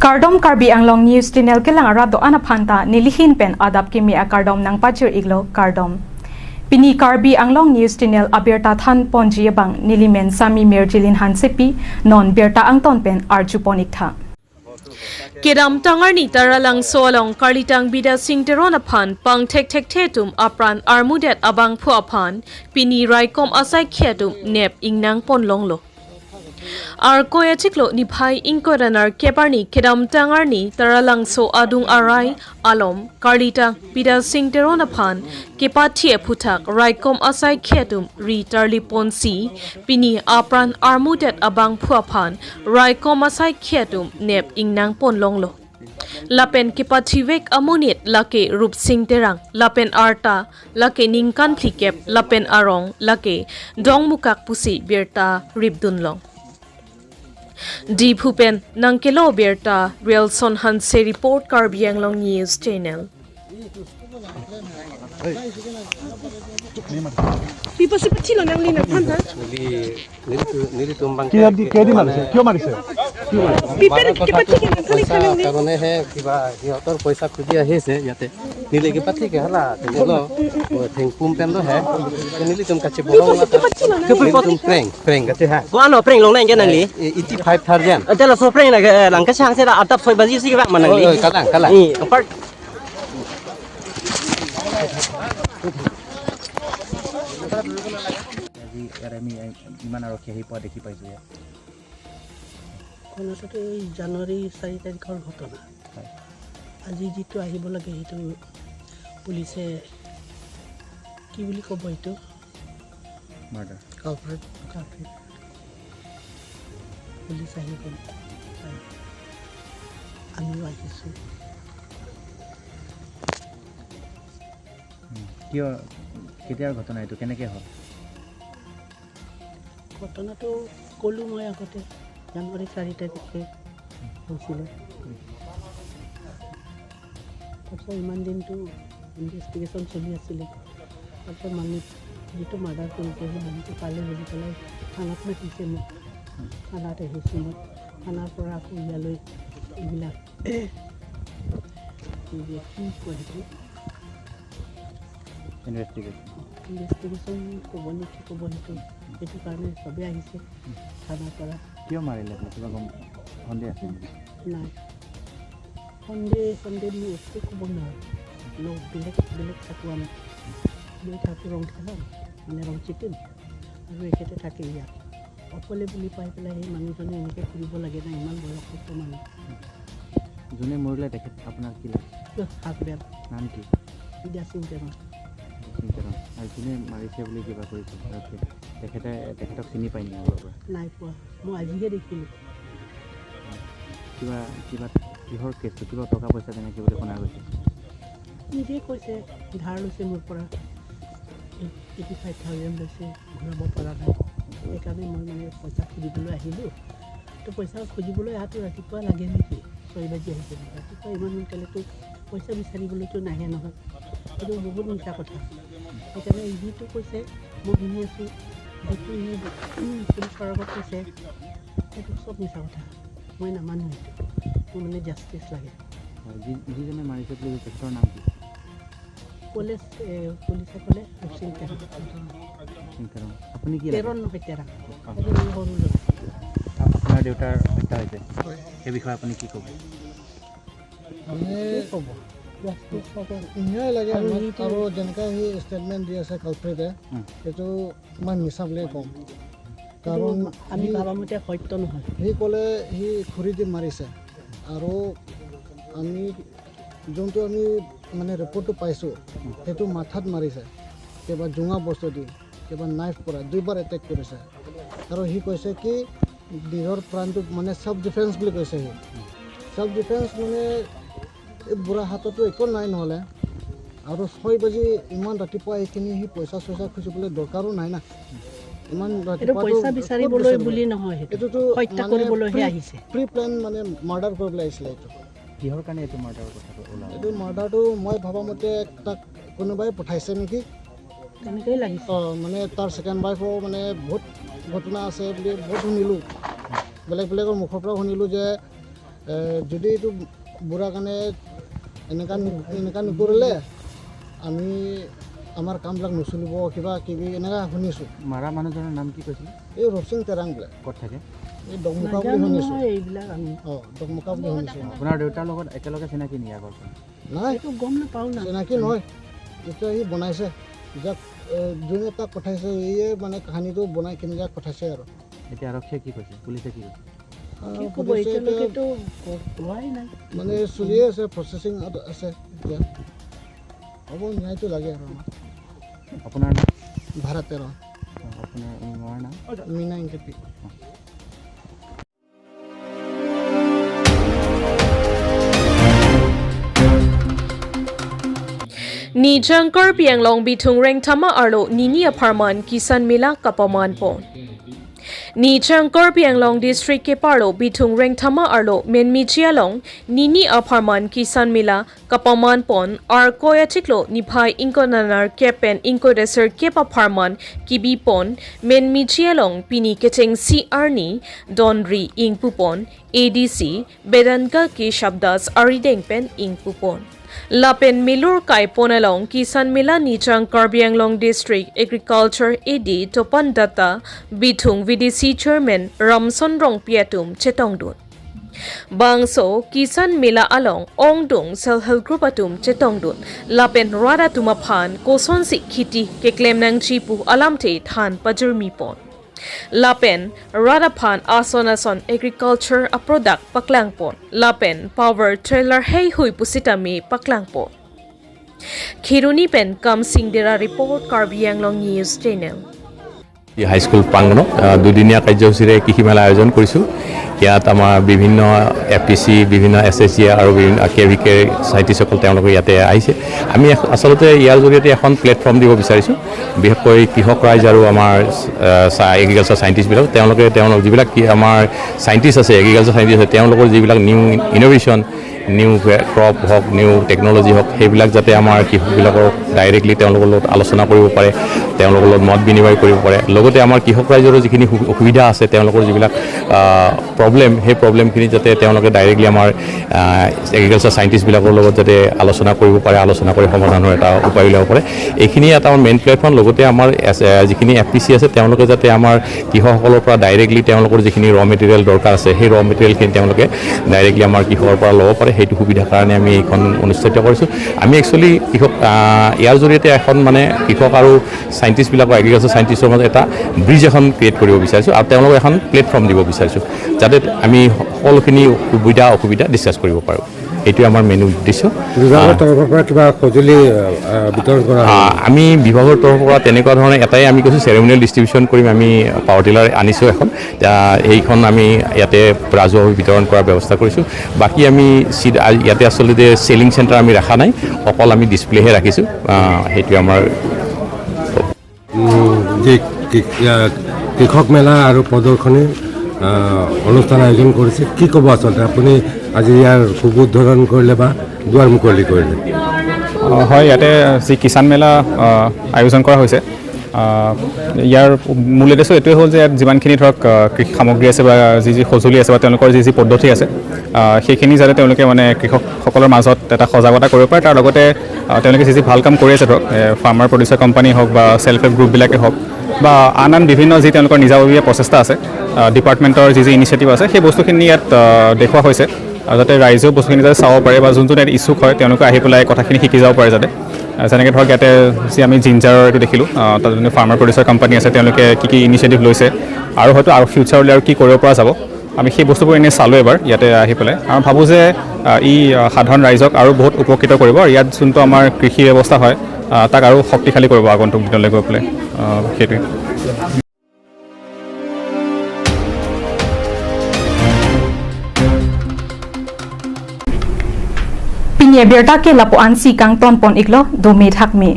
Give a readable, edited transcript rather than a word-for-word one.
Kardom Karbi Anglong News Channel kelang arado anaphanta nilihin pen adap kimi a kardom nang pachur iglo kardom. Pini Karbi Anglong News Channel abirta than ponji bang nilimen sami merjilin hansepi non berta angton pen arjuponik tha. Kedam tangarni taralang solong karlitang BIDYASING TERON APHAN pang tek thetum APRAN ARMUDET ABANGPHU APHAN pini RAIKOM ASAIKHI tum nep ingnang ponlonglo. Arkoya chiklo ni bhai inkoranar keparni kedam tangarni taralang so adung arai alom karlitang BIDYASING TERON APHAN kepathi phuthak RAIKOM ASAIKHI tum ritarli ponsi pini APRAN ARMUDET ABANGPHU APHAN RAIKOM ASAIKHI tum nep ingnang ponlonglo. Lapen kipathivek amonit lake rup sing terang lapen arta lake ningkan phikep lapen arong lake dongmukak pusi berta ribdunlong. Di Bhupen Nangkelo Berta Relson Hanse report Karbi Anglong News Channel. Pipa si pachilo nang lina phanta. नीली तुम क्या मारिसे क्यों मारिसे Pipa ke pachi ke khali khali ne. कारण है कि बा ये और पैसा खुदिया है से याते नीली के पत्ती के हला तो लो वो थिंग पुम पेन लो है तो नीली तुम कच्चे बोलो ना तुम प्रेंग कच्चे है को ano preng long nang ke nang li 85,000 te la so preng na lang ka chang se la atap soi baji si ke bak man nang li kalang ni part ইমান আৰু খেহি পোৱা দেখি পাইছো ইয়াত কোনোটো এই জানুৱাৰী 4 তাৰিখৰ ঘটনা আজি যেটো আহিব লাগে হেতু পুলিচে কি বুলি ক'ব এটো মাৰ্ডাৰ কালপ্ৰিট পুলিচ আহি গ'ল আমি আহিছো কিয় কেতিয়াৰ ঘটনা এইটো কেনেকৈ হ'ল ঘটনাটো কলো মই আগতে জানুৱাৰী 4 তাৰিখে হৈছিলে তাৰপিছত ইমান দিনটো ইনভেষ্টিগেশ্যন চলি আছিলে তাৰপিছত মানুহ যিটো মাৰ্ডাৰ কৰিছে সেই মানুহটো পালে বুলি পেলাই থানাত মাতিছে মোক থানাত আহিছোঁ মই থানাৰ পৰা আকৌ ইয়ালৈ এইবিলাক কি কয় সেইটো ইনভেষ্টিগেশ্যন ক'ব নেকি ক'ব সেইটো কাৰণে চবেই আহিছে থানাৰ পৰা কিয় মাৰিলে কিবা গম সন্দেহ আছে নাই সন্দেহ মই একো ক'ব নোৱাৰোঁ বেলেগ থাকোঁ আমি মই থাকোঁ ৰং খেলাম মানে ৰং চিটিম আৰু একেতে থাকে ইয়াত অকলে বুলি পাই পেলাই সেই মানুহজনে এনেকৈ ফুৰিব লাগে না ইমান বয়সস্থ মানুহ যোনে মৰিলে তেখেত আপোনাৰ কি লাগে হাজবেণ্ড নাম কি BIDYASING TERON আৰু যোনে মাৰিছে বুলি কিবা কৰিছে তেখেতক চিনি পাই নি আগৰ পৰা নাই পোৱা মই আজিহে দেখিলোঁ কিহৰ কেছটো কিবা টকা পইচা তেনেকৈ বুলি শুনা গৈছে নিজে কৈছে ধাৰ লৈছে মোৰ পৰা 85,000 লৈছে ঘূৰাব পৰা নাই সেইকাৰণে মই মানে পইচা খুজিবলৈ আহিলোঁ তো পইচা খুজিবলৈ অহাটো ৰাতিপুৱা লাগে নেকি 6 বাজি আহিছে ৰাতিপুৱা ইমান সোনকালেতো পইচা বিচাৰিবলৈতো নাহে নহয় সেইটো বহুত মিছা কথা সেইকাৰণে যিটো কৈছে মই শুনি আছোঁ যিটো পুলিচৰ আগত কৈছে সেইটো চব মিছা কথা মই নামানো সেইটো মোৰ মানে জাষ্টিচ লাগে যিজনে মাৰিছে বুলি তেখেতৰ নাম কি পুলিচে ক'লে ৰূপসিং তেৰণ আপুনি কি তেৰণ নহয় তেৰা সৰু ল'ৰা আপোনাৰ দেউতাৰ হত্যা হৈছে সেই বিষয়ে আপুনি কি ক'ব ক'ব ইনাই লাগে আৰু যেনেকৈ সি ষ্টেটমেণ্ট দি আছে কালপ্ৰিটে সেইটো মই মিছা বুলিয়ে ক'ম কাৰণ আমি ভাবামতে সত্য নহয় সি ক'লে সি খৰি দি মাৰিছে আৰু আমি যোনটো আমি মানে ৰিপৰ্টটো পাইছোঁ সেইটো মাথাত মাৰিছে কিবা জোঙা বস্তু দি কিবা নাইফ পৰা 2বাৰ এটেক কৰিছে আৰু সি কৈছে কি নিজৰ প্ৰাণটো মানে চেল্ফ ডিফেন্স বুলি কৈছে সি চেল্ফ ডিফেন্স মানে এই বুঢ়া হাততো একো নাই নহ'লে আৰু 6 বাজি ইমান ৰাতিপুৱা এইখিনি সি পইচা খুজিবলৈ দৰকাৰো নাই না ইমান ৰাতিপুৱা পইচা বিচাৰিবলৈ বুলি নহয় এইটোতো হত্যা কৰিবলৈহে আহিছে প্ৰি প্লেন মানে মাৰ্ডাৰ কৰিবলৈ আহিছিলে এইটো কিহৰ কাৰণে এইটো মাৰ্ডাৰৰ কথাটো ওলাল এইটো মাৰ্ডাৰটো মই ভবা মতে তাক কোনোবাই পঠাইছে নেকি তেনেকৈয়ে লাগিছে মানে তাৰ ছেকেণ্ড ৱাইফৰ মানে বহুত ঘটনা আছে বুলি বহুত শুনিলোঁ বেলেগৰ মুখৰ পৰা শুনিলোঁ যে যদি এইটো বুঢ়া কাৰণে এনেকা নকৰিলে আমি আমাৰ কামবিলাক নচলিব কিবা কিবি এনেকা শুনিছোঁ মাৰা মানুহজনৰ নাম কি কৈছিল এই ৰবচিং তেৰাং বোলে ক'ত থাকে এই ডগমুকা বুলি শুনিছোঁ এইবিলাক আমি ডগমুকা বুলি শুনিছোঁ আপোনাৰ দেউতাৰ লগত একেলগে চিনাকি নেকি আগৰ নাই এইটো গম নাপাওঁ না চিনাকি নহয় এতিয়া সি বনাইছে যাক যোনে তাক পঠাইছে ইয়ে মানে কাহিনীটো বনাই কিনে যাক পঠাইছে আৰু এতিয়া আৰক্ষীয়ে কি কৈছে পুলিচে কি কৈছে কি ক'ব এতিয়ালৈকেতো কোৱাই নাই মানে চলিয়ে আছে প্ৰচেছিং আছে এতিয়া হ'ব ন্যায়টো লাগে আৰু আমাক আপোনাৰ নাম ভাৰত তেৰণ আপোনাৰ মাৰ নাম Mina ইংকেপি Ni jangkar pianglong bitung reng tama arlo nini aparman kisan mila kapaman pon. Ni jangkar pianglong district ke parlo bitung reng tama arlo menmi chialong nini aparman kisan mila kapaman pon ar koyatiklo niphai inkonanar kepen inkodeser kepa parman kibi pon menmi chialong pini keteng si arni donri ingpupon ADC bedanka ke shabdas arideng pen ingpupon. Lapen Milur Kai Ponelong Kisan Mila Nichang Karbianglong District Agriculture AD Topan Data Bitung VDC Chairman Ramson Rong Piatum Chetongdun. Bangso Kisan Mila Along Ongdung Self-Help Group Atum Chetongdun Lapen Rada Tumaphan Koson Si Khiti Keklem Chipu Alamte Than Pajurmi Pon. Lapen Radaphan Ason Agriculture a product Paklangpon Lapen Power Trailer Hey Hui Pusitami Paklangpon Khiruni Pen Kam Singh Dera Report Karbianglong News Channel high school প্ৰাংগণত দুদিনীয়া কাৰ্যসূচীৰে কৃষি মেলা আয়োজন কৰিছোঁ ইয়াত আমাৰ বিভিন্ন APC বিভিন্ন এছএছচি আৰু বিভিন্ন কেভিকে সাহিত্যসকল তেওঁলোকে ইয়াতে আহিছে আমি আচলতে ইয়াৰ জৰিয়তে এখন প্লেটফৰ্ম দিব বিচাৰিছোঁ বিশেষকৈ কৃষক ৰাইজ আৰু আমাৰ এগ্ৰিকালচাৰ সাইণ্টিষ্টবিলাক তেওঁলোকে যিবিলাক আমাৰ সাইণ্টিষ্ট আছে এগ্ৰিকালচাৰ সাইণ্টিষ্ট আছে তেওঁলোকৰ যিবিলাক নিউ ইনোভেশ্যন নিউ ক্ৰপ হওক নিউ টেকন'লজি হওক সেইবিলাক যাতে আমাৰ কৃষকবিলাকক ডাইৰেক্টলি তেওঁলোকৰ লগত আলোচনা কৰিব পাৰে তেওঁলোকৰ লগত মত বিনিময় কৰিব পাৰে লগতে আমাৰ কৃষক ৰাইজৰো যিখিনি অসুবিধা আছে তেওঁলোকৰ যিবিলাক প্ৰব্লেম সেই প্ৰব্লেমখিনি যাতে তেওঁলোকে ডাইৰেক্টলি আমাৰ এগ্ৰিকালচাৰ সাইণ্টিষ্টবিলাকৰ লগত যাতে আলোচনা কৰিব পাৰে আলোচনা কৰি সমাধানৰ এটা উপায় উলিয়াব পাৰে এইখিনি এটা আমাৰ মেইন প্লেটফৰ্ম লগতে আমাৰ যিখিনি এফপিচি আছে তেওঁলোকে যাতে আমাৰ কৃষকসকলৰ পৰা ডাইৰেক্টলি তেওঁলোকৰ যিখিনি ৰ মেটেৰিয়েল দৰকাৰ আছে সেই ৰ মেটেৰিয়েলখিনি তেওঁলোকে ডাইৰেক্টলি আমাৰ কৃষকৰ পৰা ল'ব পাৰে সেইটো সুবিধাৰ কাৰণে আমি এইখন অনুষ্ঠিত কৰিছোঁ আমি একচুৱেলি কৃষক ইয়াৰ জৰিয়তে এখন মানে কৃষক আৰু সাইণ্টিষ্টবিলাকৰ এগ্ৰিকালচাৰ সাইণ্টিষ্টৰ মাজত এটা ব্ৰিজ এখন ক্ৰিয়েট কৰিব বিচাৰিছোঁ আৰু তেওঁলোকক এখন প্লেটফৰ্ম দিব বিচাৰিছোঁ যাতে আমি সকলোখিনি সুবিধা অসুবিধা ডিছকাছ কৰিব পাৰোঁ এইটোৱে আমাৰ মেইন উদ্দেশ্য বিভাগৰ তৰফৰ পৰা কিবা সঁজুলি বিতৰণ কৰা আমি বিভাগৰ তৰফৰ পৰা তেনেকুৱা ধৰণে এটাই আমি কৈছোঁ চেৰেমনিয়েল ডিষ্ট্ৰিবিউশ্যন কৰিম আমি পাৱাৰ টিলাৰ আনিছোঁ এখন সেইখন আমি ইয়াতে ৰাজহুৱাভাৱে বিতৰণ কৰাৰ ব্যৱস্থা কৰিছোঁ বাকী আমি ইয়াতে আচলতে চেলিং চেণ্টাৰ আমি ৰখা নাই অকল আমি ডিছপ্লেহে ৰাখিছোঁ সেইটোৱে আমাৰ কৃষক মেলা আৰু প্ৰদৰ্শনী অনুষ্ঠান আয়োজন কৰিছে কি ক'ব আচলতে আপুনি আজি ইয়াৰ শুভ উদ্বোধন কৰিলে বা দুৱাৰ মুকলি কৰিলে হয় ইয়াতে যি কিষাণ মেলা আয়োজন কৰা হৈছে ইয়াৰ মূল উদ্দেশ্য এইটোৱে হ'ল যে ইয়াত যিমানখিনি ধৰক কৃষি সামগ্ৰী আছে বা যি সঁজুলি আছে বা তেওঁলোকৰ যি পদ্ধতি আছে সেইখিনি যাতে তেওঁলোকে মানে কৃষকসকলৰ মাজত এটা সজাগতা কৰিব পাৰে তাৰ লগতে তেওঁলোকে যি ভাল কাম কৰি আছে ধৰক ফাৰ্মাৰ প্ৰডিউচাৰ কোম্পানী হওক বা চেল্ফ হেল্প গ্ৰুপবিলাকে হওক বা আন বিভিন্ন যি তেওঁলোকৰ নিজাববীয়া প্ৰচেষ্টা আছে ডিপাৰ্টমেণ্টৰ যি ইনিচিয়েটিভ আছে সেই বস্তুখিনি ইয়াত দেখুওৱা হৈছে যাতে ৰাইজেও বস্তুখিনি যাতে চাব পাৰে বা যোনটো ইয়াত ইচ্ছুক হয় তেওঁলোকে আহি পেলাই কথাখিনি শিকি যাব পাৰে যাতে যেনেকৈ ধৰক ইয়াতে যি আমি জিঞ্জাৰৰ এইটো দেখিলোঁ তাত যোনটো ফাৰ্মাৰ প্ৰডিউচাৰ কোম্পানী আছে তেওঁলোকে কি ইনিচিয়েটিভ লৈছে আৰু হয়তো আৰু ফিউচাৰলৈ আৰু কি কৰিব পৰা যাব আমি সেই বস্তুবোৰ এনেই চালোঁ এবাৰ ইয়াতে আহি পেলাই আৰু ভাবোঁ যে ই সাধাৰণ ৰাইজক আৰু বহুত উপকৃত কৰিব আৰু ইয়াত যোনটো আমাৰ কৃষি ব্যৱস্থা হয় তাক আৰু শক্তিশালী কৰিব আগন্তুক দিনলৈ গৈ পেলাই সেইটোৱে Pinya berta ke lapo ansi kang ton pon iklo do me thak me